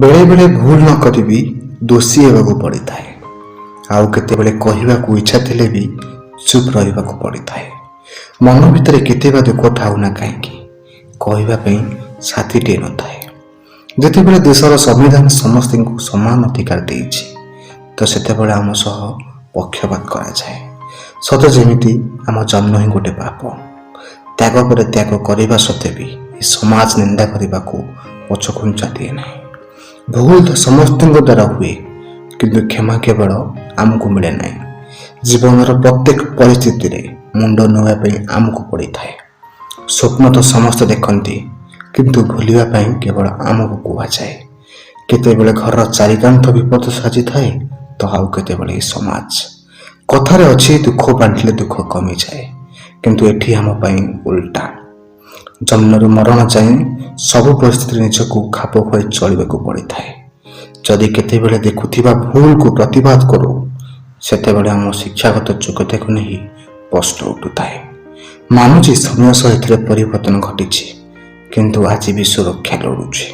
बेले बेले भूल न करी भी दोषी हेबाकू पड़िଥାଏ। आउ केतेबेले कहवाकू इच्छा थिले भी चुप रहिबाकू पड़िଥାଏ। मन भितर केतेबा दुख थाउ ना कहीं कहवाई साथीटे न थाए। जितेबेले देशर संविधान समस्त समान अधिकार देइछि तो सेतेबेले आम सह पक्षपात करा जाए। सत जेमिति आम जन्म ही गोटे पाप। त्याग पर त्याग करने सत्वे भी समाज निंदा करने को पछघुंचा दिए ना। भूल तो समस्त द्वारा हुए किंतु क्षमा केवल आमको मिले ना। जीवन प्रत्येक परिस्थिति रे मुंड नुआई आमको पड़ी थाए। स्वप्न तो समस्त देखती किंतु भूलिया केवल आमको कुआ जाए। केतेबेले घर चारिकांत विपद साजी थाए तो आउ केतेबेले समाज कथारे अच्छी दुख बांटिले दुख कमी जाए किंतु एठी आम उल्टा। जन्मरू मरण जाए सबु परिस्थिति निजको खाप खुआई चलवाक पड़ी थाए। जदि केतेबेले देखुथिबा भूल को प्रतिवाद करू सेतेबेले आम शिक्षागत योग्यता को नहीं प्रश्न उठुए। मानुची समय सहित परिवर्तन घटी किंतु आज विश्व रक्षा लड़ुछि।